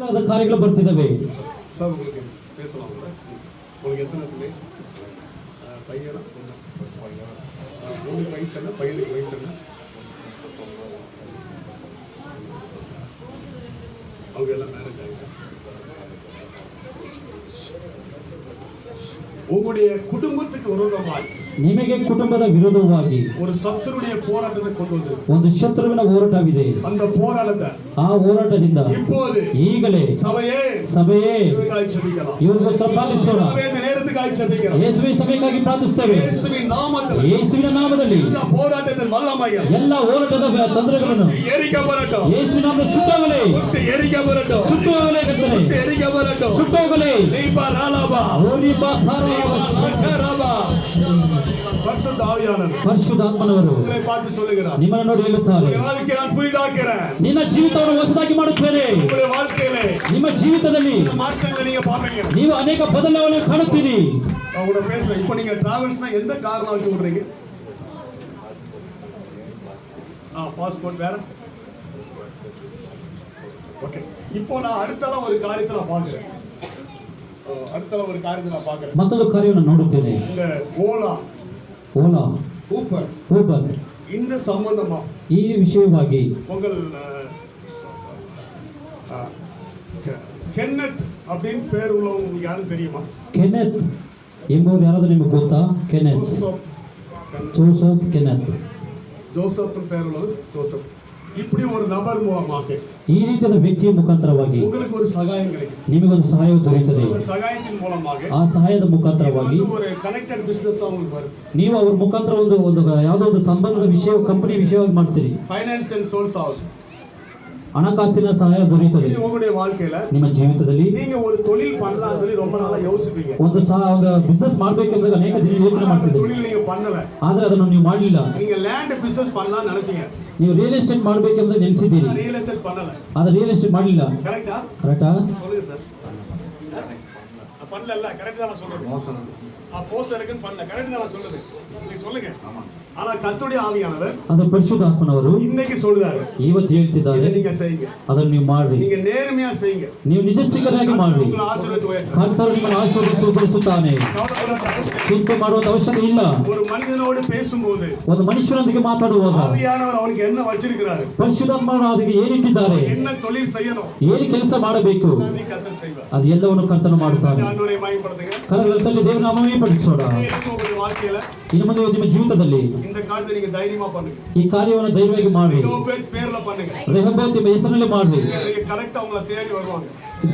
தவறாத காரியங்கள் ಬರ್ತಿದವೆ. சார் உங்களுக்கு பேசலாம்ல? உங்களுக்கு எத்தனை பிள்ளை? பையனா? உங்களுக்கு வயசு என்ன? பையனுக்கு வயசு என்ன? அவங்க எல்லாம் மேரேஜ் ஆகிட்டா? உங்களுடைய குடும்பத்துக்கு விரோதமாய் ನಿಮಗೆ ಕುಟುಂಬದ ವಿರೋಧವಾಗಿ ஒரு சத்துருடைய போராட்டத்தை கொண்டு வந்து ಒಂದು ಶತ್ರುವಿನ ಹೋರಾಟವಿದೆ. அந்த போராட்டத்தை ಆ ಹೋರಾಟದಿಂದ இப்போது ಈಗಲೇ சபையே இவர்களுக்காய் ஜெபிக்கலாம். ಇವರಿಗೋಸ್ಕರ ಪ್ರಾರ್ಥಿಸೋಣ. இந்த நேரத்துக்காய் ஜெபிக்கலாம். ಯೇಸುವಿನ ಸಮಯಕ್ಕಾಗಿ ಪ್ರಾರ್ಥಿಸುತ್ತೇವೆ. ಯೇಸುವಿನ ನಾಮದಲ್ಲಿ ಎಲ್ಲ போராட்டத்தின் வல்லமையை ಎಲ್ಲ ಹೋರಾಟದ ತಂತ್ರಗಳನ್ನು எரிக்கப்படட்டும். ಯೇಸುವಿನ ನಾಮದಲ್ಲಿ ಸುಟ್ಟೋಗಲಿ. எரிக்கப்படட்டும். ಸುಟ್ಟೋಗಲಿ ಕರ್ತನೇ. எரிக்கப்படட்டும். ಸುಟ್ಟೋಗಲಿ. நீபா ராலாபா ಓರಿಬಾ ಸಾರಾಬಾ ಪರಿಶುದ್ಧಾತ್ಮನವರು ನಿಮ್ಮನ್ನು ನೋಡಿ ಹೇಳುತ್ತಾರೆ, ನಿನ್ನ ಜೀವಿತವನ್ನು ಹೊಸದಾಗಿ ಮಾಡುತ್ತೇನೆ. ನಿಮ್ಮ ಜೀವಿತದಲ್ಲಿ ನೀವು ಅನೇಕ ಬದಲಾವಣೆ ಕಾಣುತ್ತೀರಿ. இப்போ நீங்க டிராவல்ஸ்னா எந்த காரணம் வச்சு விடுறீங்க? பாஸ்போர்ட் வேற. ஓகே, இப்போ நான் அடுத்தல ஒரு காரியத்தை நான் பார்க்கிறேன். ಮತ್ತೊಂದು ಕಾರ್ಯವನ್ನು ನೋಡುತ್ತೇನೆ. இந்த ஓலா ஊபர் இந்த சம்பந்தமா ಈ ವಿಷಯವಾಗಿ உங்கள் ಕೆನೆತ್ அப்படின்னு பேர் உள்ளவங்க யாரும் தெரியுமா? ಕೆನೆತ್ ಎಂಬುವರು ಯಾರಾದರೂ ನಿಮಗೆ ಗೊತ್ತಾ? Kenneth, Joseph Kenneth. ஜோசப் பேர் உள்ளவர் ஜோசப். இப்படி ஒரு நபர் மூலமாக ಈ ರೀತಿಯಾದ ವ್ಯಕ್ತಿಯ ಮುಖಾಂತರವಾಗಿ உங்களுக்கு ஒரு சகாயம் கிடைக்கும். ನಿಮಗೊಂದು ಸಹಾಯವು ದೊರೆಯುತ್ತದೆ. சகாயத்தின் மூலமாக ಆ ಸಹಾಯದ ಮುಖಾಂತರವಾಗಿ ஒரு ಕನೆಕ್ಟೆಡ್ ಬಿಸಿನೆಸ್ உங்களுக்கு வரும். ನೀವು ಅವರ ಮುಖಾಂತರ ಒಂದು ಯಾವುದೋ ಒಂದು ಸಂಬಂಧದ ವಿಷಯ, ಕಂಪನಿ ವಿಷಯವಾಗಿ ಮಾಡ್ತೀರಿ. ಫೈನಾನ್ಸ್ ಅಂಡ್ ಸೋರ್ಸ್ ಆಗುತ್ತೆ. ಹಣಕಾಸಿನ ಸಹಾಯ ದೊರೆಯುತ್ತದೆ. உங்களுடைய வாழ்க்கையில ನಿಮ್ಮ ಜೀವಿತದಲ್ಲಿ நீங்க ஒரு தொழில் பண்ணலாம் சொல்லி ரொம்ப நாளா யோசிப்பீங்க. ಒಂದು ಬಿಸಿನೆಸ್ ಮಾಡಬೇಕೆಂದು ಅನೇಕ ದಿನ ಯೋಚನೆ ಮಾಡ್ತಿದ್ದೀರಿ. தொழில் நீங்க பண்ணல. ಆದರೆ ಅದನ್ನು ನೀವು ಮಾಡಲಿಲ್ಲ. நீங்க ಲ್ಯಾಂಡ್ ಬಿಸಿನೆಸ್ பண்ணலாம் நினைச்சீங்க. ನೀವು ರಿಯಲ್ ಎಸ್ಟೇಟ್ ಮಾಡಬೇಕೆಂದು ನೆನೆಸಿದ್ದೀರಿ. ರಿಯಲ್ ಎಸ್ಟೇಟ್ பண்ணல. ಆದರೆ ರಿಯಲ್ ಎಸ್ಟೇಟ್ ಮಾಡಲಿಲ್ಲ. ಕರೆಕ್ಟಾ? சொல்லுங்க சார். பண்ணல. கரெக்ட் தான் நான் சொல்றது. மோசம். போஸ்ட் இருக்குன்னு பண்ணல. கரெக்ட் தான் நான் சொல்றது. நீங்க சொல்லுங்க. ஆமா. ஆனா கர்த்தருடைய ஆவியானவர் ಅದು ಪರಿಶುದ್ಧಾತ್ಮನವರು இன்னைக்கு சொல்றாரு. ಇವತ್ತು ಹೇಳ್ತಿದ್ದಾರೆ, நீங்க செய்யுங்க. ಅದನ್ನು ನೀವು ಮಾಡಿ. நீங்க நேர்மையா செய்யுங்க. ನೀವು ನಿಜಸ್ಥಿಕರಾಗಿ ಮಾಡಿ. ಕರ್ತರು ನಿಮ್ಮನ್ನು ಆಶೀರ್ವದಿಸುತ್ತಾನೆ. ಚಿಂತೆ ಮಾಡುವ ಅವಶ್ಯಕತೆ ಇಲ್ಲ. ஒரு மனிதனோடு பேசும்போது, ಒಂದು ಮನುಷ್ಯನೊಂದಿಗೆ ಮಾತಾಡುವಾಗ ஆவியானவர் ಅವನಿಗೆ என்ன வச்சிருக்கிறாரு, ಪರಿಶುದ್ಧಾತ್ಮನು ಅದಕ್ಕೆ ಏನಿಟ್ಟಿದ್ದಾರೆ, என்ன தொழில் செய்யணும், ಏನು ಕೆಲಸ ಮಾಡಬೇಕು, ಅದು ಎಲ್ಲವನ್ನು ಕರ್ತನು ಮಾಡುತ್ತಾನೆ. ಕರಗಳಲ್ಲಿ ದೇವರ ನಾಮವೇ ಪಡಿಸೋಣ. ಇನ್ನು ಮುಂದೆ ನಿಮ್ಮ ಜೀವಿತದಲ್ಲಿ இந்த காரியத்தை நீங்க தைரியமா பண்ணுங்க. ಈ ಕಾರ್ಯವನ್ನು ಧೈರ್ಯವಾಗಿ ಮಾಡಿ. ರೆಹೋಬೋತ್ பேர்ல பண்ணுங்க. ರೆಹೋಬೋತ್ ಎಂಬ ಹೆಸರಿನಲ್ಲಿ ಮಾಡಿ. ಕರೆಕ್ಟ್ ಅವங்கள தேடி வருவாங்க.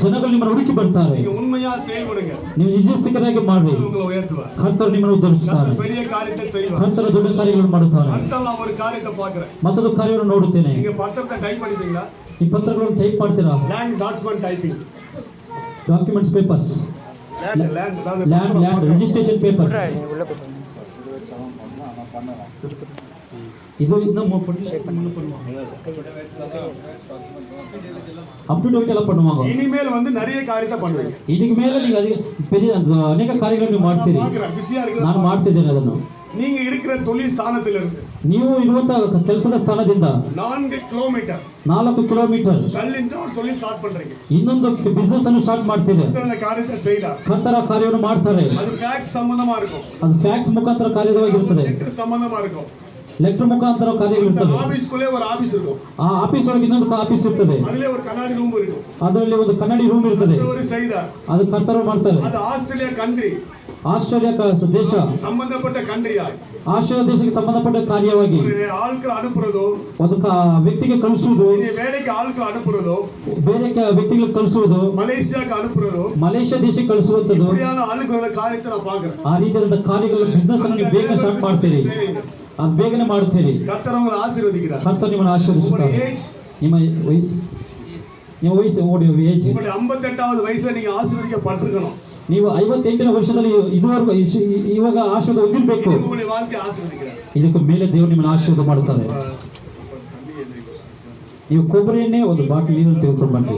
ಜನಗಳು ನಿಮ್ಮನ್ನು ಹುಡುಕಿ ಬರ್ತಾರೆ. நீங்க உண்மையா செயல்படுங்க. ನೀವು ನಿಜಸ್ಥಿಕರಾಗಿ ಮಾಡಿ. உங்களை உயர்த்துவார். ಕರ್ತರು ನಿಮ್ಮನ್ನು ಉದ್ಧರಿಸುತ್ತಾನೆ. பெரிய காரியத்தை செய்வார். ಕರ್ತರು ದೊಡ್ಡ ಕಾರ್ಯಗಳನ್ನು ಮಾಡುತ್ತಾನೆ. ಅಂತ ನಾನು ಒಂದು ಕಾರ್ಯத்தை பார்க்கிறேன். ಮತ್ತೊಂದು ಕಾರ್ಯವನ್ನು ನೋಡುತ್ತೇನೆ. நீங்க ಪತ್ರத்தை ಟೈಪ್ ಮಾಡಿದ್ದೀರಾ? ಈ ಪತ್ರಗಳನ್ನು ಟೈಪ್ ಮಾಡ್ತೀರಾ? Land document typing. Documents papers. Land registration papers. இது இன்னும் அப்டேட் எல்லாம் பண்ணுவாங்க. இனிமேல் வந்து நிறைய காரியத்தை பண்ணுவீங்க. ಇದಕ್ಕೆ ಮೇಲೆ ನೀವು பெரிய ಅನೇಕ ಕಾರ್ಯಗಳನ್ನು ನೀವು ಮಾಡ್ತೀರಿ. ನಾನು ಮಾಡ್ತಿದ್ದೇನೆ ಅದನ್ನು. நீங்க இருக்கிற தொழில் ஸ்தானத்திலிருந்து, ನೀವು ಇರುವಂತ ಕೆಲಸದ ಸ್ಥಾನದಿಂದ 4 ಕಿಲೋಮೀಟರ್ ತಳ್ಳಿಂದ ಒಂದು ತೊழில் ಸ್ಟಾರ್ಟ್ ಪண்றீங்க. ಇನ್ನೊಂದು ಬಿಸಿನೆಸ್ ಅನ್ನು ಸ್ಟಾರ್ಟ್ ಮಾಡ್ತೀರಿ. அந்த காரியத்தை செய்யலாம். ಕರ್ತರ ಕಾರ್ಯವನ್ನು ಮಾಡ್ತಾರೆ. ಅದು ಫ್ಯಾಕ್ಸ್ ಸಂಬಂಧமா இருக்கும். ಅದು ಫ್ಯಾಕ್ಸ್ ಮುಖಾಂತರ ಕಾರ್ಯವಾಗಿರುತ್ತದೆ. ಲೆಟರ್ ಸಂಬಂಧமா இருக்கும். ಲೆಟರ್ ಮುಖಾಂತರ ಕಾರ್ಯಗಳಿರುತ್ತದೆ. ಆಫೀಸ್ಗಳೇ ಒಂದು ಆಫೀಸ್ ಇರುತ್ತೆ. ಆ ಆಫೀಸ್ ಒಳಗೆ ಇನ್ನೊಂದು ಆಫೀಸ್ ಇರ್ತದೆ. ಅದರಲ್ಲಿ ಒಂದು ಕನ್ನಡಿ ರೂಮ್ ಇರುತ್ತೆ. ಅದರಲ್ಲಿ ಒಂದು ಕನ್ನಡಿ ರೂಮ್ ಇರ್ತದೆ. ಅದು ಕರ್ತರು ಮಾಡ್ತಾರೆ. ಅದು ಆಸ್ಟ್ರೇಲಿಯಾ ಕಂಟ್ರಿ, ಆಸ್ಟ್ರೇಲಿಯಾ ದೇಶ ಸಂಬಂಧಪಟ್ಟ ಕಂಟ್ರಿ. ಆಸ್ಟ್ರೇಲಿಯಾ ದೇಶಕ್ಕೆ ಸಂಬಂಧಪಟ್ಟ ಕಾರ್ಯವಾಗಿ ಆಳ್ಗಳು ಅನುಪುವುದು, ಒಂದು ವ್ಯಕ್ತಿಗೆ ಕಳಿಸುವುದು, ಬೇರೆಗೆ ಆಳ್ಗಳು ಅನುಪುವುದು, ಬೇರೆ ವ್ಯಕ್ತಿಗಳಿಗೆ ಕಳಿಸುವುದು, ಮಲೇಷಿಯಾಗೆ ಅನುಪುವುದು, ಮಲೇಷ್ಯಾ ದೇಶಕ್ಕೆ ಕಳಿಸುವಂತದ್ದು. ಆಳುಗಳ ಕಾರ್ಯಕ್ಕೆ ನಾವು ಪಾಕ ಆ ರೀತಿಯಾದ ಕಾರ್ಯಗಳ ಬಿಸಿನೆಸ್ ಅನ್ನು ನೀವು ಬೇಗ ಸ್ಟಾರ್ಟ್ ಮಾಡ್ತೀರಿ. ಅದು ಬೇಗನೆ ಮಾಡುತ್ತೀರಿ. ಕರ್ತರನ್ನು ಆಶೀರ್ವದಿಸಿದ್ದಾರೆ. ಕರ್ತರು ನಿಮ್ಮನ್ನು ಆಶೀರ್ವದಿಸುತ್ತಾರೆ. ನಿಮ್ಮ ವಯಸ್ಸು ಓಡಿ ಏಜ್ 58வது ವಯಸ್ಸಲ್ಲಿ ನೀವು ಆಶೀರ್ವದಿಸಲ್ಪಟ್ಟಿರணும். ನೀವು 58ನೇ ವರ್ಷದಲ್ಲಿ ಇದುವರೆಗೂ ಇವಾಗ ಆಶೀರ್ವಾದ ಹೊಂದಿರಬೇಕು. ಇದಕ್ಕೆ ಮೇಲೆ ದೇವರು ನಿಮ್ಮನ್ನು ಆಶೀರ್ವಾದ ಮಾಡುತ್ತಾರೆ. ನೀವು ಕೊಬ್ಬರಿ ಎಣ್ಣೆ ಒಂದು ಬಾಟಲ್ ನೀರು ತೆಗೆದುಕೊಂಡು ಬನ್ನಿ.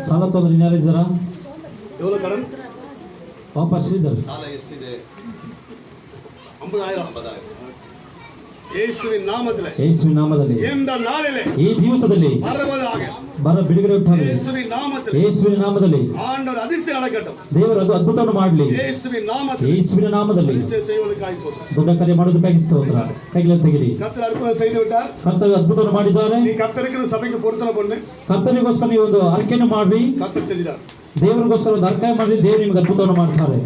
ಸಾಲ ತೊಂದರೆ ಯಾರಿದ್ದಾರಾ? ವಾಪಸ್ ಇದ್ದಾರೆ. 50,000 ಯೇಸುವಿನ ನಾಮದಲ್ಲಿ ಯೇಸುವಿನ ನಾಮದಲ್ಲಿ ಇಂದ ನಾಳೆಲೆ ಈ ದಿವಸದಲ್ಲಿ ಬರ ಬಿಡುಗಡೆ ಉಂಟಾಗಲಿ ಯೇಸುವಿನ ನಾಮದಲ್ಲಿ ಯೇಸುವಿನ ನಾಮದಲ್ಲಿ ಆಂಡವರ ಅಧಿಸೆ ಅಳಗಟ್ಟು ದೇವರು ಅದು ಅದ್ಭುತವನ್ನು ಮಾಡಲಿ ಯೇಸುವಿನ ನಾಮದಲ್ಲಿ ಯೇಸುವಿನ ನಾಮದಲ್ಲಿ ಸೇವಕರಿಗಾಗಿ ಸ್ತೋತ್ರ ದೊಡ್ಡ ಕಾರ್ಯ ಮಾಡೋದಕ್ಕಾಗಿ ಸ್ತೋತ್ರ ಕೈகளை ತೆಗಿರಿ ಕರ್ತರು ಅದ್ಭುತ செய்து விட்டார் ಕರ್ತರು ಅದ್ಭುತವನ್ನು ಮಾಡಿದ್ದಾರೆ ನೀ ಕರ್ತರಿಗೆ ಸಭೆಗೆ ಪೂರ್ತನ ಪಣ್ಣೆ ಕರ್ತನಿಗೋಸ್ಕರ ನೀವು ಒಂದು ಅರ್ಕೆಯನ್ನು ಮಾಡಿ ಕರ್ತರು ತಿಳಿದಾರೆ ದೇವರಿಗೋಸ್ಕರ ಒಂದು ಅರ್ಕೆ ಮಾಡಿ ದೇವರು ನಿಮಗೆ ಅದ್ಭುತವನ್ನು ಮಾಡ್ತಾರೆ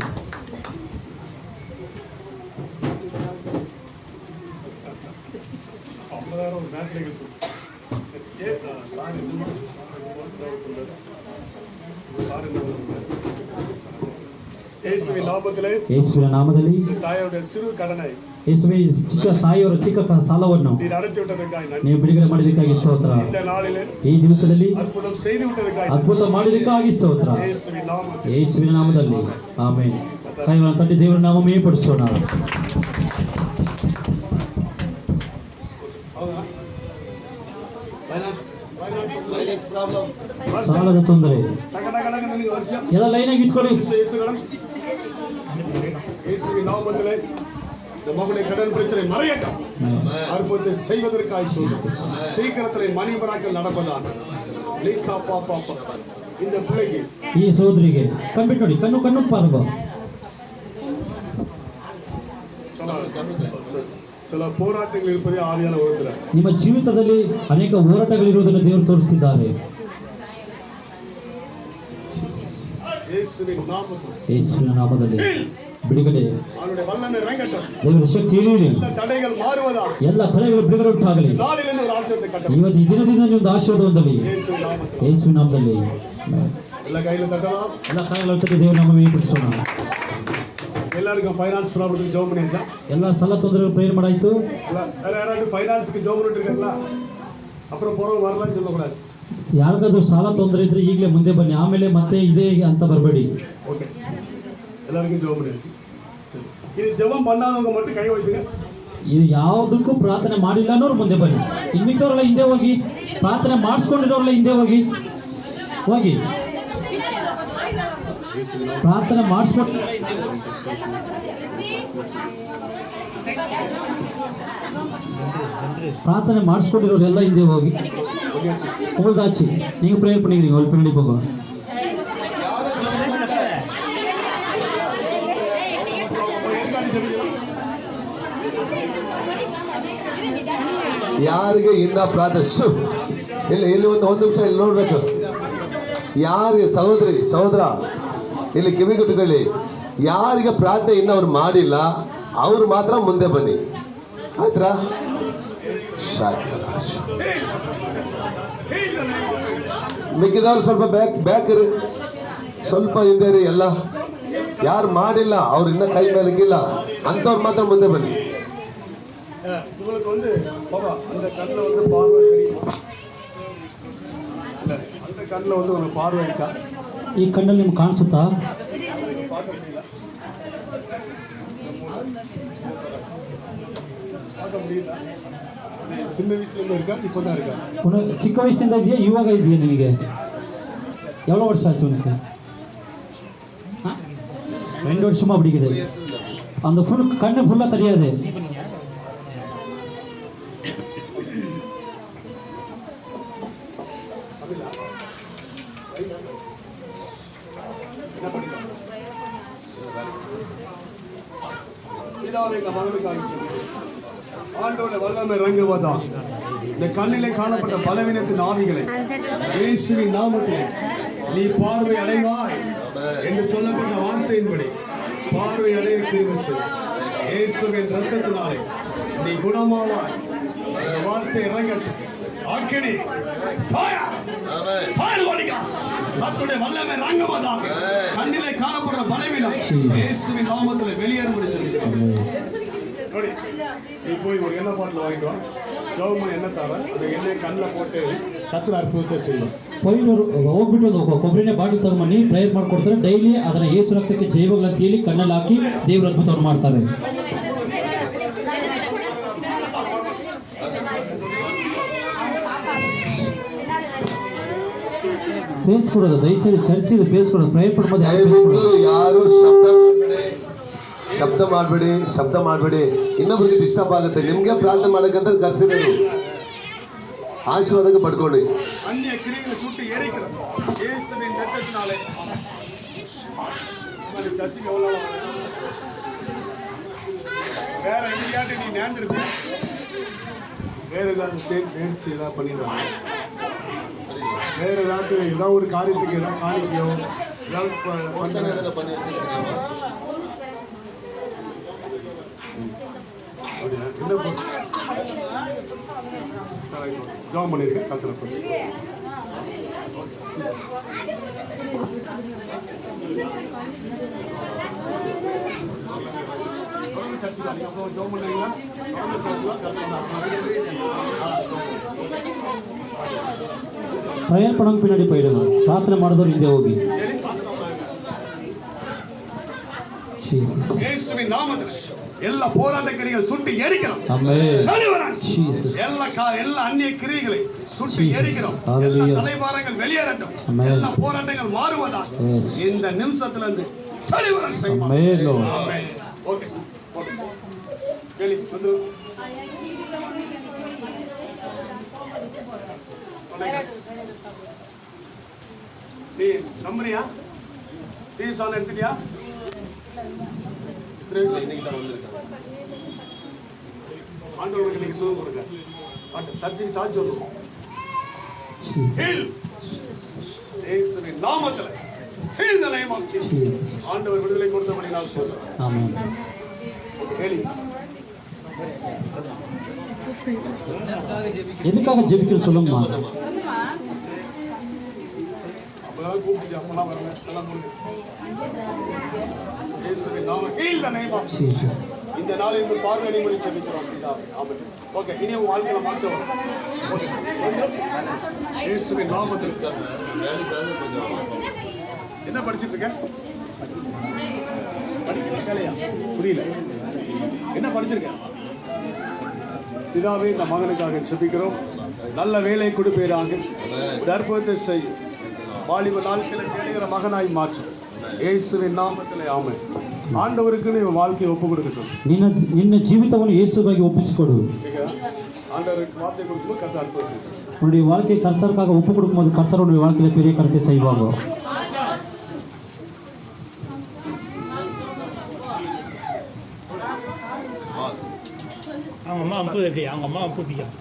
ಯೇಸುವಿನ ನಾಮದಲ್ಲಿ ಯೇಸುವೆ ಚಿಕ್ಕ ತಾಯಿಯವರ ಚಿಕ್ಕ ಸಾಲವನ್ನು ನೀವು ಬಿಡುಗಡೆ ಮಾಡಿದಕ್ಕಾಗಿ ಸ್ತೋತ್ರ ಈ ದಿವಸದಲ್ಲಿ ಅದ್ಭುತ ಮಾಡಿದಕ್ಕಾಗಿ ಸ್ತೋತ್ರ ಯೇಸುವಿನ ನಾಮದಲ್ಲಿ ಆಮೆನ್ ಕೈಗಳನ್ನು ತಟ್ಟಿ ದೇವರ ನಾಮ ಮೇಪಡಿಸೋಣ ಸಾಲದ ತೊಂದರೆ ಎಲ್ಲ ಲೈನಾಗಿ ಇಟ್ಕೊಳ್ಳಿ மகனை கடன் பிரச்சனை மறையட்டும் அற்புதத்தை செய்வதற்காக சீக்கிரத்தில் மணிபராக்கள் நடப்பதான் இந்த பிள்ளைக்கு ಈ ಸೋದರಿಗೆ ಕಣ್ಬಿಟ್ಟು ನೋಡಿ ಕಣ್ಣು ಪಾರ್ಬ சில போராட்டங்கள் இருப்பதே ஆவியான ஒருத்தர ನಿಮ್ಮ ಜೀವಿತದಲ್ಲಿ ಅನೇಕ ಹೋರಾಟಗಳಿರುವುದನ್ನು ದೇವರು ತೋರಿಸುತ್ತಿದ್ದಾರೆ ಯೇಸುವಿನ ನಾಮದಲ್ಲಿ ಬಿಡುಗಡೆ ದೇವರ ಶಕ್ತಿ ಇಳಿಯಲಿ ಎಲ್ಲ ತಡೆಗಳು ಬಿಡುಗಡೆ ಉಂಟಾಗಲಿ ಇವತ್ತು ಈ ದಿನದಿಂದ ಒಂದು ಆಶೀರ್ವಾದ ಹೊಂದಲಿ ಯೇಸುವಿನ ನಾಮದಲ್ಲಿ ಎಲ್ಲ ಕೈಗಳು ತಟ್ಟಿ ದೇವರ ನಾಮ ಮೇಪಡಿಸೋಣ எல்லாருக்கும் ஃபைனான்ஸ் ப்ராப்ளம் ஜாப் பண்ணியாச்சா ಎಲ್ಲ ಸಲ ತೊಂದರೆಗಳು ಪ್ರೇಯರ್ ಮಾಡಾಯಿತು ಯಾರು ಫೈನಾನ್ಸ್ಗೆ ಜಾಬ್ பண்ணிருக்காங்களா அப்புறம் போற வரலாம்னு சொல்லக்கூடாது ಯಾರಿಗಾದ್ರೂ ಸಾಲ ತೊಂದರೆ ಇದ್ರೆ ಈಗಲೇ ಮುಂದೆ ಬನ್ನಿ ಆಮೇಲೆ ಮತ್ತೆ ಇದೆ ಅಂತ ಬರಬೇಡಿ ಓಕೆ ಎಲ್ಲರಿಗೂ ಜಾಬ್ பண்ணியாச்சு ಇದು ಜಪம் பண்ணாதவங்க மட்டும் ಕೈ வைத்துங்க ಇದು ಯಾವುದಕ್ಕೂ ಪ್ರಾರ್ಥನೆ ಮಾಡಿಲ್ಲ ಅನ್ನೋರು ಮುಂದೆ ಬನ್ನಿ ಇನ್ನಿದ್ದವರೆಲ್ಲ ಹಿಂದೆ ಹೋಗಿ ಪ್ರಾರ್ಥನೆ ಮಾಡಿಸ್ಕೊಂಡಿರೋರೆಲ್ಲ ಹಿಂದೆ ಹೋಗಿ ಪ್ರಾರ್ಥನೆ ಮಾಡಿಸ್ಕೊಂಡು ಪ್ರಾರ್ಥನೆ ಮಾಡಿಸ್ಕೊಂಡಿರೋರೆಲ್ಲ ಹಿಂದೆ ಹೋಗಿ உங்களுதாச்சு நீங்க ப்ரேயர் பண்ணிக்கிறீங்க ஒரு பின்னாடி போங்க ಯಾರಿಗೆ ಇನ್ನ ಪ್ರಾರ್ಥನೆ ಇಲ್ಲಿ ಒಂದು ನಿಮಿಷ ಇಲ್ಲಿ ನೋಡ್ಬೇಕು ಯಾರಿಗೆ ಸಹೋದರ ಇಲ್ಲಿ ಕಿವಿಗುಟ್ಟುಕೊಳ್ಳಿ ಯಾರಿಗೆ ಪ್ರಾರ್ಥನೆ ಇನ್ನು ಅವ್ರು ಮಾಡಿಲ್ಲ ಅವ್ರು ಮಾತ್ರ ಮುಂದೆ ಬನ್ನಿ ಆಯ್ತಾ ಮಿಕ್ಕಿದವ್ರು ಸ್ವಲ್ಪ ಬ್ಯಾಕ್ ಇರಿ ಸ್ವಲ್ಪ ಹಿಂದೆ ರೀ ಎಲ್ಲ ಯಾರು ಮಾಡಿಲ್ಲ ಅವ್ರು ಇನ್ನ ಕೈ ಮೇಲಕ್ಕಿಲ್ಲ ಅಂಥವ್ರು ಮಾತ್ರ ಮುಂದೆ ಬನ್ನಿ உங்களுக்கு வந்து பாபா அந்த கண்ணில் வந்து பார்வை தெரியுமா அந்த கண்ணில் வந்து ஒரு பார்வை இருக்கா ಈ ಕಣ್ಣಲ್ಲಿ ನಿಮ್ಗೆ ಕಾಣಿಸುತ್ತಾ பார்க்க முடியல சின்ன வயசுலேருந்து இருக்கா இப்போ தான் இருக்கா ಚಿಕ್ಕ ವಯಸ್ಸಿಂದ ಇದೆಯಾ ಇವಾಗ ಇದೆಯಾ ನಿನಗೆ எவ்வளோ வருஷம் ஆச்சு உனக்கு 2 வருஷமா அப்படி இருக்குது அந்த ஃபுல் கண்ணு ஃபுல்லாக தெரியாது ஆண்டோட வல்லமை இறங்குவதா இந்த கண்ணிலே காணப்பட்ட பலவீனத்தின் ஆவிகளை இயேசுவின் நாமத்திலே நீ பார்வை அடைவாய் என்று சொல்லப்பட்ட வார்த்தையின்படி பார்வை அடைய கிருபை செய் இயேசுவின் ரத்தத்தினாலே நீ குணமாவாய் இந்த வார்த்தை இறங்கட்டும் ஆக்கினி கர்த்தருடைய வல்லமை இறங்குவதா கண்ணிலே காணப்படுற பலவீனம் இயேசுவின் நாமத்திலே வெளியேறும்படி சொல்லுகிறேன் ನೋಡಿ நீ போய் ஒரு எண்ணெய் பாட்டில் வாங்கிட்டு வா ஜவுமா எண்ணெய் தர அந்த எண்ணெய் கண்ணில் போட்டு கத்திர அற்புதத்தை செய்வோம் ಹೋಗ್ಬಿಟ್ಟು ಕೊಬ್ಬರಿನ ಬಾಟಲ್ ತಗೊಂಬನ್ನಿ ಪ್ರೇಯರ್ ಮಾಡ್ಕೊಡ್ತಾರೆ ಡೈಲಿ ಅದನ್ನ ಯೇಸು ರಕ್ತಕ್ಕೆ ಜೈವಗಳಂತ ಹೇಳಿ ಕಣ್ಣಲ್ಲಿ ಹಾಕಿ ದೇವ್ರ ಅದ್ಭುತವನ್ನು ಮಾಡ್ತಾರೆ பேசக்கூடாது தயவுசெய்து சர்ச் இது பேசக்கூடாது ப்ரேயர் பண்ணும்போது ಯಾರು ಶಬ್ದ ಮಾಡಬೇಡಿ ಇನ್ನೊಬ್ಬರಿಗೆ ಡಿಸ್ಟರ್ಬ್ ಆಗುತ್ತೆ. ನಿಮ್ಗೆ ಪ್ರಾರ್ಥನೆ ಮಾಡಕ್ಕಂತ ಕರ್ಸಿರೋದು ஆசீர்வாதத்தை படுக்கொண்டு அந்நிய கிரியைகளை சுட்டு எரிக்கிறோம் இயேசுவின் இரத்தத்தினாலே. சர்ச்சுக்கு எவ்வளவு வேற எங்கேயாட்டு நீ நேர்ந்திருக்க வேற ஏதாவது நேர்ச்சி ஏதாவது பண்ணிடுவாங்க. வேற ஏதாவது ஏதாவது ஒரு காரியத்துக்கு ஏதாவது காணிக்கையோ ஜாம் பண்ணிருக்கேன் கத்தனை கொஞ்சம் ஜாம் பண்ணீங்களா பிரயர் பணம் பின்னாடி போயிடுங்க. பிரார்த்தனை ಮಾಡೋದು ಹಿಂದೆ ಹೋಗಿ. இயேசுவின் நாமத்தில் எல்லா போராட்ட கிரியைகளை சுட்டு எரிக்கிறோம். எல்லா அந்நிய கிரியைகளை சுட்டு எரிக்கிறோம். எல்லா தலைபாரங்கள் வெளியேறட்டும். எல்லா போராட்டங்கள் மாறுவதா இந்த நிமிஷத்துல இருந்து தலைவரன் செய்வோம். ஓகே கேளு வந்து நீ நம்புறியா? டீசான் எடுத்துட்டியா? ஆண்டவருக்கு நீங்க சுகம் கொடுங்க. சர்ச்சைக்கு சாட்சி சொல்லுவோம். இயேசுவின் நாமத்தில் in the name of Jesus. ஆண்டவர் விடுதலை கொடுத்தபடி நான் சொல்றேன். ஆமென். கேளு. எதுக்காக ஜெபிக்கணும் சொல்லுங்கம்மா. அப்பதான் கூப்பிட்டு அப்பெல்லாம் வரல. எல்லாம் முடிஞ்சு. இயேசுவின் நாமத்தில் in the name of Jesus. இந்த நாளில் இந்த பார்வையை முடி ஜெபிக்கிறோம் பிதாவே. ஆமென். ஓகே இனி உங்க வாழ்க்கையில மாற்றம் வரும். ஓகே இயேசுவின் நாமத்தில் என்ன படிச்சிட்டு இருக்க? படிக்கலையா? புரியல. என்ன படிச்சிருக்க? பிதாவே இந்த மகனுக்காக ஜெபிக்கிறோம். நல்ல வேலை கொடுப்பீராக. அற்புதத்தை செய். வாலிப நாட்களை தேடுகிற மகனாய் மாற்றும். இயேசுவின் நாமத்திலே ஆமென். ஆண்டவருக்கு நீ வாழ்க்கையை ஒப்பு கொடுக்கட்டும். ನಿನ್ನ ಜೀವಿತವನ್ನು ಯೇಸುಗಾಗಿ ಒಪ್ಪಿಸಿಕೊಡು. ஆண்டவருக்கு வார்த்தை கொடுக்கும்போது கர்த்தர் அற்புதம் செய்வார். உன்னுடைய வாழ்க்கை கர்த்தருக்காக ஒப்பு கொடுக்கும்போது கர்த்தர் உன்னுடைய வாழ்க்கையில பெரிய காரியத்தை செய்வாங்க. அவங்க அம்மா அப்பு இருக்கு. அவங்க அம்மா அப்பு பிடிக்கும்.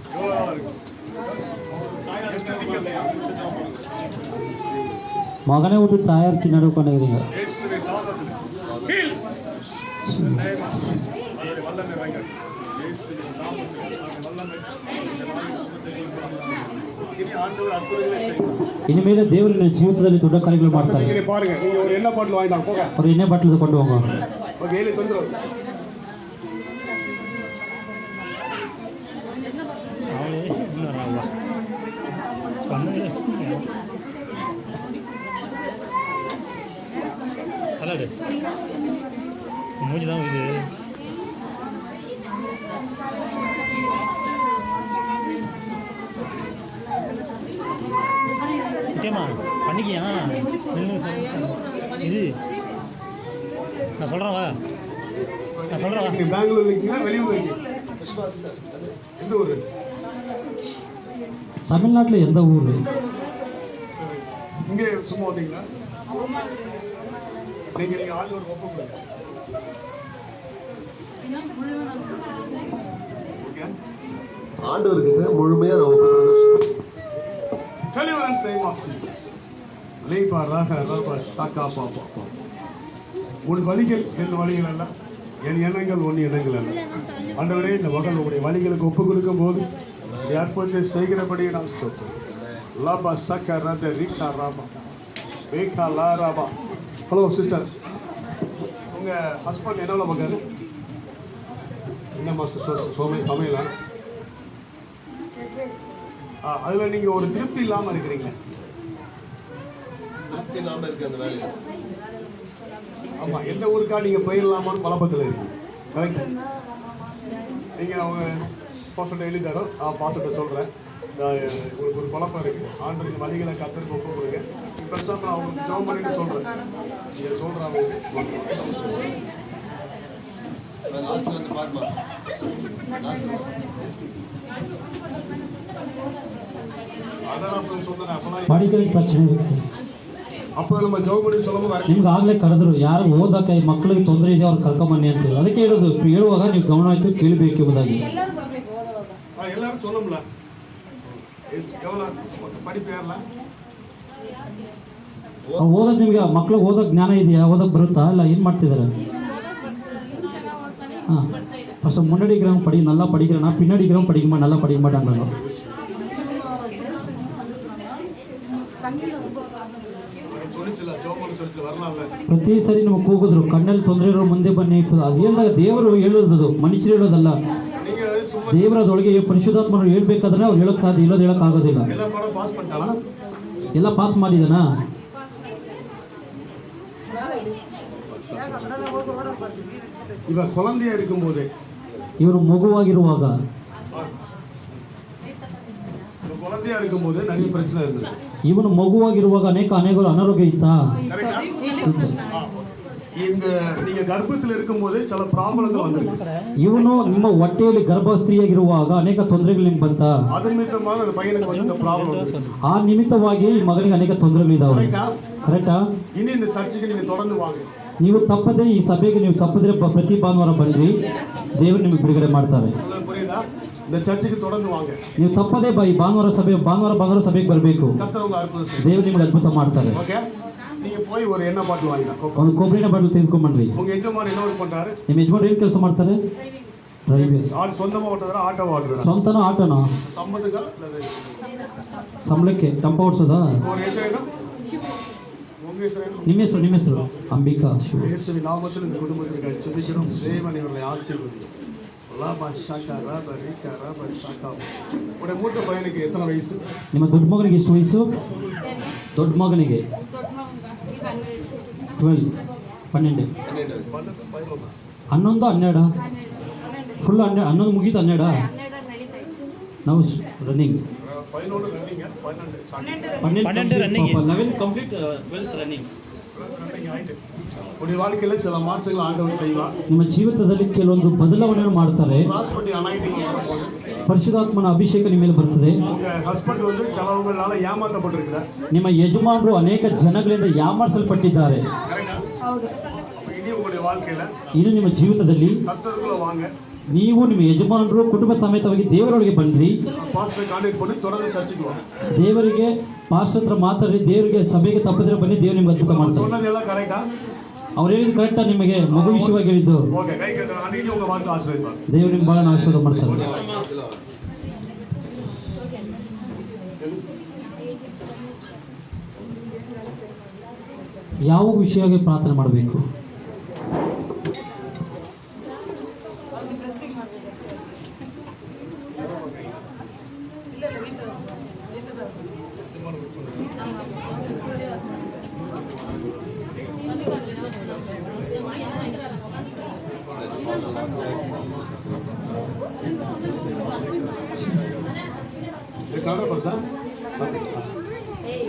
மகனை விட்டு தாயாருக்கு நடுவு பண்ணுகிறீங்க. ಇನ್ಮೇಲೆ ದೇವರು ನಿನ್ನ ಜೀವಿತದಲ್ಲಿ ದೊಡ್ಡ ಕಾರ್ಯಗಳು ಮಾಡ್ತಾರೆ. பாருங்க நீங்க ஒரு எண்ணெய் பாட்டில் வாங்கிட்டு போங்க. ஒரு எண்ணெய் பாட்டில் கொண்டு வாங்க. ஓகே ஏலி தொந்தரவு அவளே இன்னொரு பண்ணுங்க. தலாடு மூஞ்சி தான் இது. முக்கியமா பண்ணிக்கியா இது நான் சொல்கிறேன் வா. நான் சொல்கிறேன் வா. பெங்களூர்ல இருக்கீங்களா வெளியூர்ல இருக்கீங்க? எந்த ஊரு? தமிழ்நாட்டில் எந்த ஊர்? இங்கே சும்மா வந்தீங்களா? நீங்க ஆள் ஒரு ஒப்பு கொடுங்க. ஆண்டவர்கிட்ட முழுமையா நான் ஒப்பு கொடுக்கணும். Deliverance name of Jesus. Lepa raha raba shaka papa. உன் வழிகள் என் வழிகள் அல்ல, என் எண்ணங்கள் உன் எண்ணங்கள் அல்ல. ஆண்டவரே இந்த மகன் உங்களுடைய வழிகளுக்கு ஒப்பு கொடுக்கும் போது அற்புதத்தை செய்கிறபடி நான் சொல்றேன். லாபா சக்க ரத ரிகா ராபா ரேகா லா ராபா. ஹலோ சிஸ்டர், உங்க ஹஸ்பண்ட் என்ன மகன்? என்ன மாஸ்டர் சமையலா? அதுல நீங்க ஒரு திருப்தி இல்லாம இருக்கிறீங்க. திருப்தி இல்லாம இருக்கு அந்த வேலையில. ஆமா, எந்த ஊருக்கா நீங்க போயிடலாமான்னு குழப்பத்தில் இருக்கு. கரெக்ட். நீங்க அவங்க பாஸ்டர் எழுதி தரோம். பாஸ்டர் சொல்றேன், உங்களுக்கு ஒரு குழப்பம் இருக்கு. ஆண்டு வழிகளை கத்தருக்கு ஒப்பு கொடுங்க. பெருசாக நான் அவங்களுக்கு ஜெபம் பண்ணிட்டு சொல்றேன். நீங்க சொல்றாங்க அதான் நான் சொன்னேன் அப்பலாம் படிக்கிற பிரச்சனை இருக்கு. அப்போ நம்ம ஜெபம் பண்ணி சொல்லும்போது ನಿಮ್ಗೆ ಆಗ್ಲೇ ಕರೆದ್ರು ಯಾರು ಓದಕ್ಕೆ ಮಕ್ಕಳಿಗೆ ತೊಂದರೆ ಇದೆ ಅವ್ರು ಕರ್ಕೊಂಬನ್ನಿ ಅಂತ ಅದಕ್ಕೆ ಹೇಳೋದು ಹೇಳುವಾಗ ನೀವು ಗಮನ ಆಯ್ತು ಕೇಳಬೇಕು ಎಂಬುದಾಗಿ. எல்லாரும் சொல்லணும்ல எவ்வளோ படிப்பு ஏறல ಓದೋದು ನಿಮ್ಗೆ ಮಕ್ಳಿಗೆ ಓದೋಕೆ ಜ್ಞಾನ ಇದೆಯಾ, ಓದೋಕೆ ಬರುತ್ತಾ ಇಲ್ಲ ಏನು ಮಾಡ್ತಿದ್ದಾರೆ? ಹಾಂ ಫಸ್ಟ್ முன்னாடி இருக்கிறவங்க படி நல்லா படிக்கிறேன்னா பின்னாடி இருக்கிறவங்க படிக்குமா நல்லா படிக்க மாட்டாங்க. ಪ್ರತಿ ಸರಿ ನಮಗೆ ಕೂಗಿದ್ರು ಕಣ್ಣಲ್ಲಿ ತೊಂದರೆ ಇರೋ ಮುಂದೆ ಬನ್ನಿ. ಅದು ಹೇಳಿದಾಗ ದೇವರು ಹೇಳೋದು ಮನುಷ್ಯರು ಹೇಳೋದಲ್ಲ. ದೇವರದೊಳಗೆ ಪರಿಶುದ್ಧಾತ್ಮರು ಹೇಳ್ಬೇಕಾದ್ರೆ ಅವ್ರು ಹೇಳೋಕೆ ಸಾಧ್ಯ, ಇಲ್ಲೋದು ಹೇಳೋಕೆ ಆಗೋದಿಲ್ಲ. ಎಲ್ಲ ಪಾಸ್ ಮಾಡಿದಾನ. இவன் குழந்தையா இருக்கும்போது ಇವನು ಮಗುವಾಗಿರುವಾಗ குழந்தையா இருக்கும்போது நிறைய பிரச்சனை இருந்தது. ಇವನು ಮಗುವಾಗಿರುವಾಗ ಅನೇಕ ಅನಾರೋಗ್ಯ ಇತ್ತಾ? இந்த நீங்க கர்ப்பத்தில் இருக்கும்போது சில ப்ராಬ್ಲಮ್ಗಳು வந்திருக்கு. ಇವನು ನಿಮ್ಮ ಹೊಟ್ಟೆಯಲ್ಲಿ ಗರ್ಭಸ್ತ್ರೀಯಾಗಿರುವಾಗ ಅನೇಕ ತೊಂದರೆಗಳು ನಿಮ್ಗೆ ಬಂತಾ? ಅದರ ನಿಮಿತ್ತವಾಗಿ அந்த பையனுக்கு வந்து இந்த ப்ராಬ್ಲಮ್ ಆ ನಿಮಿತ್ತವಾಗಿ ಈ ಮಗನಿಗೆ ಅನೇಕ ತೊಂದರೆಗಳಿದಾವೆ. ಕರೆಕ್ಟಾ? ಇನ್ನು இந்த சர்ச்சுக்கு நீங்க தொடர்ந்து வாங்க. ನೀವು ತಪ್ಪದೆ ಈ ಸಭೆಗೆ ನೀವು ತಪ್ಪದ್ರೆ ಪ್ರತಿ ಭಾನುವಾರ ಬನ್ನಿ, ದೇವರು ನಿಮಗೆ ಬಿಡುಗಡೆ ಮಾಡ್ತಾರೆ. புரியுதா? இந்த சர்ச்சுக்கு தொடர்ந்து வாங்க. ನೀವು ತಪ್ಪದೆ ಈ ಭಾನುವಾರ ಸಭೆಗೆ ಬರಬೇಕು. கர்த்தர் உங்களை அற்புதம் செய்வார். ದೇವರು ನಿಮಗೆ ಅದ್ಭುತ ಮಾಡ್ತಾರೆ. ஓகே, நீங்க போய் ஒரு எண்ணெய் பாட்டில் வாங்கிக்கலாம். ಒಂದು ಕೊಬ್ಬರಿನ ಬಾಟಲ್ ತೆಗೆದುಕೊಂಡ್ಬನ್ರಿ. உங்க ಯಜಮಾನ என்ன ವರ್ಕ್ பண்றாரு? ನಿಮ್ಮ ಯಜಮಾನ್ ಏನು ಕೆಲಸ ಮಾಡ್ತಾರೆ? ಡ್ರೈವರ್. ஆள் சொந்தமா ஓட்டுறாரா ஆட்டோ ஓட்டுறாரா? ಸ್ವಂತನೋ ಆಟೋನೋ? சம்பதுக்கா ಸಂಬಳಕ್ಕೆ ಟೆಂಪೋ ಓಡಿಸೋದಾ? ஒரு ಹೆಸರೇನು? உங்க ಹೆಸರೇನು? ನಿಮ್ಮ ಹೆಸರು ಅಂಬಿಕಾ ಶಿವ. ಯೇಸುವಿನ ನಾಮದಲ್ಲಿ இந்த குடும்பத்திற்கு ஜெபிக்கிறோம். தேவன் இவர்களை ஆசீர்வதிப்பார். உடைய மூத்த பையனுக்கு எத்தனை வயசு? ನಿಮ್ಮ ದೊಡ್ಡ ಮಗನಿಗೆ ಎಷ್ಟು ವಯಸ್ಸು? ದೊಡ್ಡ ಮಗನಿಗೆ 12 12 11 12 ಫುಲ್ 11 ಮುಗೀತು 12 ನಾವು ರನ್ನಿಂಗ್ 12 ರನ್ನಿಂಗ್ 11 ಕಂಪ್ಲೀಟ್ 12 ರನ್ನಿಂಗ್. உடைய வாழ்க்கையில சில மாற்றங்கள் ஆண்டவர் செய்வார். ನಿಮ್ಮ ಜೀವಿತದಲ್ಲಿ ಕೆಲವೊಂದು ಬದಲಾವಣೆಯನ್ನು ಮಾಡ್ತಾರೆ. ராஸ்பட்டி அனாயிட்டிங் வரும்போது ಪರಿಶುದ್ಧಾತ್ಮನ ಅಭಿಷೇಕ ನಿಮ್ಮ ಮೇಲೆ ಬರ್ತದೆ. உங்க ஹஸ்பண்ட் வந்து சிலவங்களால ஏமாற்றப்பட்டிருக்கிறார். ನಿಮ್ಮ ಯಜಮಾನರು ಅನೇಕ ಜನಗಳಿಂದ ಯಾಮಾರಿಸಲ್ಪಟ್ಟಿದ್ದಾರೆ. ಹೌದು. ಇಡೀ உங்களுடைய வாழ்க்கையில ಇನ್ನು ನಿಮ್ಮ ಜೀವಿತದಲ್ಲಿ கர்த்தருக்குள்ள வாங்க. ನೀವು ನಿಮ್ಮ ಯಜಮಾನರು ಕುಟುಂಬ ಸಮೇತವಾಗಿ ದೇವರೊಳಗೆ ಬನ್ನಿರಿ. ಪಾಸ್ಟರ್ ಕಾಂಟ್ಯಾಕ್ಟ್ ಮಾಡಿ தொடர்ந்து ಚರ್ಚಿಗೆ ಬನ್ನಿ. ದೇವರಿಗೆ ಪಾಸ್ಟರ್ ಹತ್ರ ಮಾತಾಡಿ ದೇವರಿಗೆ ಸಭೆಗೆ ತಪ್ಪದ್ರೆ ಬನ್ನಿ, ದೇವರು ನಿಮ್ಗೆ ಅದ್ಭುತ ಮಾಡ್ತಾರೆ. சொன்னதெಲ್ಲ ಕರೆಕ್ಟಾ? ಅವ್ರು ಹೇಳಿದ್ದು ಕರೆಕ್ಟಾ? ನಿಮಗೆ ಮಗು ವಿಷಯವಾಗಿ ಹೇಳಿದ್ದು ಓಕೆ, ಕೈ ಕಟ್ಟಿ ನಾನು ಇಡೀ ಉங்க வாழ்க்கை ஆசீர்வாதம். ದೇವರು ನಿಮ್ಗೆ ಬಹಳ ಆಶೀರ್ವಾದ ಮಾಡ್ತಾರೆ. ಯಾವ ವಿಷಯವಾಗಿ ಪ್ರಾರ್ಥನೆ ಮಾಡಬೇಕು?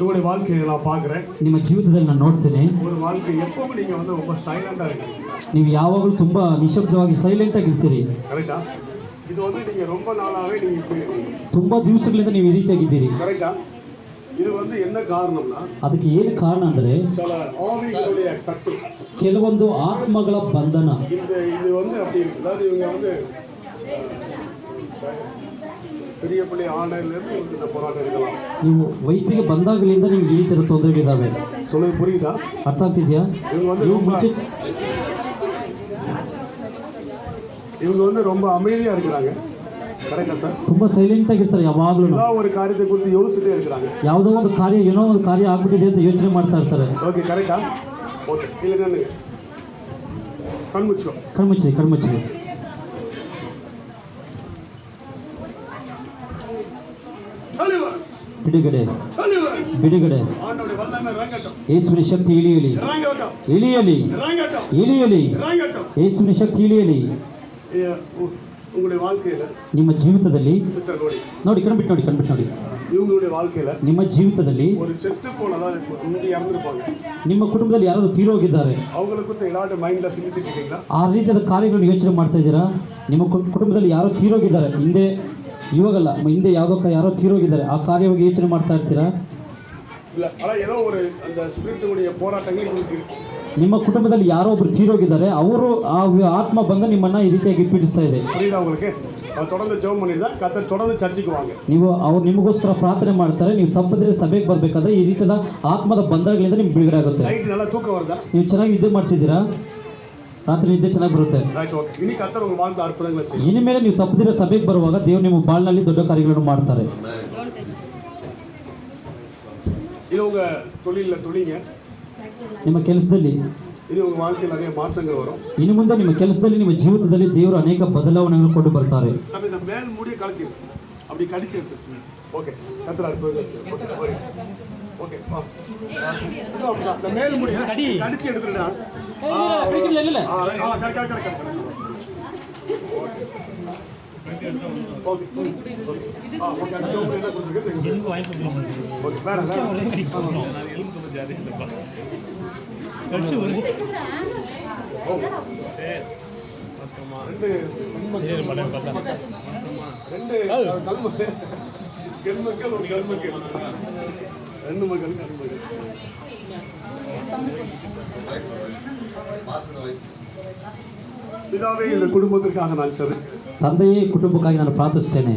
உங்களுடைய வாழ்க்கையை நான் பார்க்குறேன். ನಿಮ್ಮ ಜೀವಿತದಲ್ಲಿ ನಾನು ನೋಡ್ತೇನೆ. ஒரு வாழ்க்கை எப்பவும் நீங்க வந்து ரொம்ப சைலண்டா இருக்கீங்க. ನೀವು ಯಾವಾಗಲೂ ತುಂಬಾ ನಿಶಬ್ದವಾಗಿ ಸೈಲೆಂಟ್ ಆಗಿರ್ತೀರಿ. ಕರೆಕ್ಟಾ? ಇದು வந்து நீங்க ரொம்ப நாளாவே நீங்க ತುಂಬಾ ದಿವಸಗಳಿಂದ ನೀವು ಈ ರೀತಿಯಾಗಿದ್ದೀರಿ. ಕರೆಕ್ಟಾ? ಇದು வந்து என்ன காரணம்னா ಅದಕ್ಕೆ ಏನು ಕಾರಣ ಅಂದ್ರೆ சில ஆவிகளுடைய கட்டு, ಕೆಲವೊಂದು ಆತ್ಮಗಳ ಬಂಧನ. இது வந்து அப்படி இருக்கு. அதாவது இவங்க வந்து பெரிய பள்ளி ஆணையிலிருந்து இந்த போராட்டம் இருக்கலாம். ನೀವು ವಯಸ್ಸಿಗೆ ಬಂದಾಗಲಿಂದ ನೀವು ಈ ಥರ ತೊಂದರೆಗಳಿದ್ದಾವೆ. சொல்லுங்க, புரியுதಾ? ಅರ್ಥ ಆಗ್ತಿದ್ಯಾ? இவங்க வந்து ரொம்ப அமைதியா இருக்கிறாங்க. கரெக்டா சார்? ತುಂಬಾ ಸೈಲೆಂಟ್ ಆಗಿರ್ತಾರೆ ಯಾವಾಗಲೂ. எல்லா ஒரு காரியத்தை குறித்து யோசிச்சுட்டே இருக்கிறாங்க. ಯಾವುದೋ ಒಂದು ಕಾರ್ಯ ಏನೋ ಒಂದು ಕಾರ್ಯ ಆಗ್ಬಿಟ್ಟಿದೆ ಅಂತ ಯೋಚನೆ ಮಾಡ್ತಾ ಇರ್ತಾರೆ. ஓகே, கரெக்டா? ஓகே, இல்லை நின்னுங்க. கண்முச்சோ ಕಣ್ಮುಚ್ಚಿ ಬಿಡುಗಡೆ ஆண்டவருடைய வல்லமை இறங்கட்டும். ಯೇಸುವಿನ ಶಕ್ತಿ ಇಳಿಯಲಿ. ಯೇಸುವಿನ ಶಕ್ತಿ ಇಳಿಯಲಿ. உங்களுடைய வாழ்க்கையில ನಿಮ್ಮ ಜೀವಿತದಲ್ಲಿ சிஸ்டர் ನೋಡಿ ನೋಡಿ ಕಣ್ಬಿಟ್ಟು ನೋಡಿ இவங்களுடைய வாழ்க்கையில ನಿಮ್ಮ ಜೀವಿತದಲ್ಲಿ ஒரு செத்து போனதான் முந்தி இறந்துருப்பாங்க. ನಿಮ್ಮ ಕುಟುಂಬದಲ್ಲಿ ಯಾರಾದರೂ ತೀರೋಗಿದ್ದಾರೆ, அவங்களுக்கு ஏதாவது மைண்ட்ல சிந்திச்சிட்டு இருக்கீங்களா? ಆ ರೀತಿಯಾದ ಕಾರ್ಯಗಳನ್ನು ಯೋಚನೆ ಮಾಡ್ತಾ ಇದ್ದೀರಾ? ನಿಮ್ಮ ಕುಟುಂಬದಲ್ಲಿ ಯಾರೋ ತೀರೋಗಿದ್ದಾರೆ, ಹಿಂದೆ ಇವಾಗಲ್ಲ ಹಿಂದೆ ಯಾರೋ ತೀರೋಗಿದ್ದಾರೆ, ಆ ಕಾರ್ಯವಾಗಿ ಯೋಚನೆ ಮಾಡ್ತಾ ಇರ್ತೀರಾ? இல்ல ஆனா ஏதோ ஒரு அந்த ஸ்பிரிட்டுடைய போராட்டங்கள் உங்களுக்கு இருக்கு. ನಿಮ್ಮ ಕುಟುಂಬದಲ್ಲಿ ಯಾರೋ ಒಬ್ರು ತೀರೋಗಿದ್ದಾರೆ, ಅವರು ಆ ಆತ್ಮ ಬಂದು ನಿಮ್ಮನ್ನ ಈ ರೀತಿಯಾಗಿ ಪೀಡಿಸ್ತಾ ಇದೆ. புரியுதா உங்களுக்கு? ಅವ್ರು தொடர்ந்து ஜெபம் பண்ணிருந்தா கர்த்தர் தொடர்ந்து ಚರ್ಚಿಗೆ வாங்க. ನೀವು ಅವ್ರು ನಿಮಗೋಸ್ಕರ ಪ್ರಾರ್ಥನೆ ಮಾಡ್ತಾರೆ, ನೀವು ತಪ್ಪದ್ರೆ ಸಭೆಗೆ ಬರಬೇಕಾದ್ರೆ ಈ ರೀತಿಯಾದ ಆತ್ಮದ ಬಂಧನಗಳಿಂದ ನಿಮ್ಗೆ ಬಿಡುಗಡೆ ಆಗುತ್ತೆ. ನೈಟ್ நல்லா தூக்கம் வருதா? ನೀವು ಚೆನ್ನಾಗಿ ನಿದ್ದೆ ಮಾಡ್ತಿದ್ದೀರಾ? ರಾತ್ರಿ ನಿದ್ದೆ ಚೆನ್ನಾಗಿ ಬರುತ್ತೆ. Right okay. இனி கர்த்தர் உங்க வாழ்க்கையில அற்புதங்களை செய்யும். ಇನ್ಮೇಲೆ ನೀವು ತಪ್ಪದಿರೋ ಸಭೆಗೆ ಬರುವಾಗ ದೇವರು ನಿಮ್ಮ ಬಾಳಿನಲ್ಲಿ ದೊಡ್ಡ ಕಾರ್ಯಗಳನ್ನು ಮಾಡ್ತಾರೆ. இது உங்க தொழில்ல தொழிங்க. ನಿಮ್ಮ ಕೆಲಸದಲ್ಲಿ இது உங்க வாழ்க்கையில நிறைய மாற்றங்கள் வரும். ಇನ್ನು ಮುಂದೆ ನಿಮ್ಮ ಕೆಲಸದಲ್ಲಿ ನಿಮ್ಮ ಜೀವಿತದಲ್ಲಿ ದೇವರು ಅನೇಕ ಬದಲಾವಣೆಗಳನ್ನು ಕೊಂಡು ಬರ್ತಾರೆ. நம்ம இந்த மேல் மூடியை கலக்கி அப்படி கடிச்சு எடுத்து ஓகே கர்த்தர் அற்புதங்களை செய்யும். ஓகே ஓகே வா. இந்த மேல் மூடியை கடிச்சு எடுத்துடா. ಇಲ್ಲ கரெக்ட் ஓகே ஓகே அந்த ஜோப் என்ன கொடுத்துருக்கு? எலும்பு வாங்கி கொடுக்கலாம். ஓகே வேற கடிச்சு ஒரு சரி மடம் பார்த்தா ரெண்டு கெல்மக்கள் ஒரு கெல்மக்கள் ரெண்டு மகள் கெல்மக்கள். பிதாவே இந்த குடும்பத்திற்காக நான் சரி ತಂದೆಯೇ ಕುಟುಂಬಕ್ಕಾಗಿ ನಾನು ಪ್ರಾರ್ಥಿಸುತ್ತೇನೆ.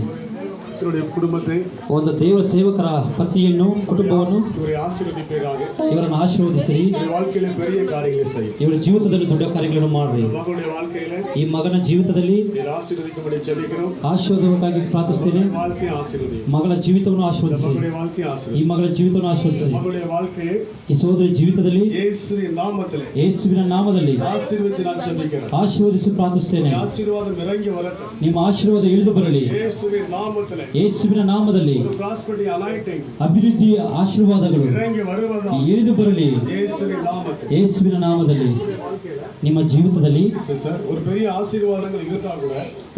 என்னுடைய குடும்பத்தை ಒಂದು ದೇವ ಸೇವಕರ ಪತಿಯನ್ನು ಕುಟುಂಬವನ್ನು இவரை ஆசீர்வதிப்பீராக. ಇವರನ್ನು ಆಶೀರ್ವದಿಸಿರಿ. இவருடைய வாழ்க்கையில பெரிய காரியங்களை செய்யும். ಇವರ ಜೀವಿತದಲ್ಲಿ ದೊಡ್ಡ ಕಾರ್ಯಗಳನ್ನು ಮಾಡ್ರಿ. மகளுடைய வாழ்க்கையில ಈ ಮಗನ ಜೀವಿತದಲ್ಲಿ இவர் ஆசீர்வதிக்கும்படி ஜெபிக்கிறோம். ಆಶೀರ್ವಾದಕ್ಕಾಗಿ ಪ್ರಾರ್ಥಿಸ್ತೇನೆ. வாழ்க்கையை ஆசீர்வதி. ಮಗಳ ಜೀವಿತವನ್ನು ಆಶೀರ್ವದಿಸಿ. மகளுடைய வாழ்க்கையை ಈ ஆசீர்வதி. ಮಗಳ ಜೀವಿತವನ್ನು ಆಶೀರ್ವದಿಸಿ. மகளுடைய வாழ்க்கையை ಈ ಸಹೋದರಿ ಜೀವಿತದಲ್ಲಿ இயேசுவின் நாமத்திலே ಯೇಸುವಿನ ನಾಮದಲ್ಲಿ ஆசீர்வதி நான் ஜெபிக்கிறேன். ಆಶೀರ್ವದಿಸಿ ಪ್ರಾರ್ಥಿಸ್ತೇನೆ. ஆசீர்வாதம் இறங்கி வரட்டும். ನಿಮ್ಮ ಆಶೀರ್ವಾದ ಇಳಿದು ಬರಲಿ. இயேசுவின் நாமத்திலே ಯೇಸುವಿನ ನಾಮದಲ್ಲಿ ஒரு prosperity anointing ಅಭಿವೃದ್ಧಿಯ ಆಶೀರ್ವಾದಗಳು இறங்கி வருவதா ಇಳಿದು ಬರಲಿ. இயேசுவின் நாமத்திலே. ಯೇಸುವಿನ ನಾಮದಲ್ಲಿ ನಿಮ್ಮ ಜೀವಿತದಲ್ಲಿ சார் ஒரு பெரிய ஆசீர்வாதங்கள் இருந்தா கூட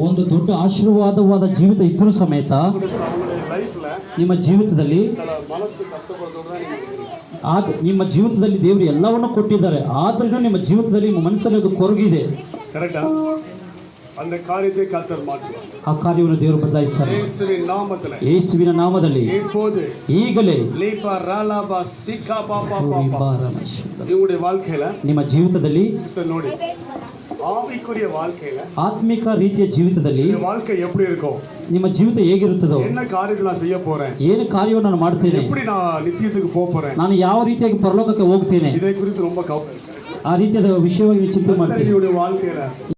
ಒಂದು ದೊಡ್ಡ ಆಶೀರ್ವಾದವಾದ ಜೀವಿತ ಇದ್ರೂ ಸಮೇತ அவங்களுடைய லைஃப்ல ನಿಮ್ಮ ಜೀವಿತದಲ್ಲಿ சில மனசு கஷ்டப்படுறதுதான் ನಿಮ್ಮ ಜೀವಿತದಲ್ಲಿ ದೇವರು ಎಲ್ಲವನ್ನೂ ಕೊಟ್ಟಿದ್ದಾರೆ, ಆದ್ರೂ ನಿಮ್ಮ ಜೀವಿತದಲ್ಲಿ ನಿಮ್ಮ ಮನಸ್ಸಲ್ಲಿ ಅದು ಕೊರಗಿದೆ. கரெக்டா? அந்த காரியத்தை கர்த்தர் மாற்றுவார். ಆ ಕಾರ್ಯವನ್ನು ದೇವರು ಬದಲಾಯಿಸ್ತಾರೆ. இயேசுவின் நாமத்திலே ಯೇಸುವಿನ ನಾಮದಲ್ಲಿ இப்போது ಈಗಲೇ லீபா ராலாபா சிகா பாபா பாபா இவங்களுடைய வாழ்க்கையில ನಿಮ್ಮ ಜೀವಿತದಲ್ಲಿ சிஸ்டர் ನೋಡಿ ஆவிக்குரிய வாழ்க்கையில ಆತ್ಮಿಕ ರೀತಿಯ ಜೀವಿತದಲ್ಲಿ இந்த வாழ்க்கை எப்படி இருக்கும்? ನಿಮ್ಮ ಜೀವಿತ ಹೇಗಿರುತ್ತದೋ, என்ன காரியத்தை நான் செய்ய போறேன், ಏನು ಕಾರ್ಯವನ್ನು ನಾನು ಮಾಡ್ತೇನೆ, எப்படி நான் நித்தியத்துக்கு போக போறேன், ನಾನು ಯಾವ ರೀತಿಯಾಗಿ ಪರಲೋಕಕ್ಕೆ ಹೋಗ್ತೇನೆ, இதை குறித்து ரொம்ப கவலை. ಆ ರೀತಿಯಾದ ವಿಷಯವಾಗಿ ಚಿಂತೆ ಮಾಡ್ತೇನೆ. வாழ்க்கையில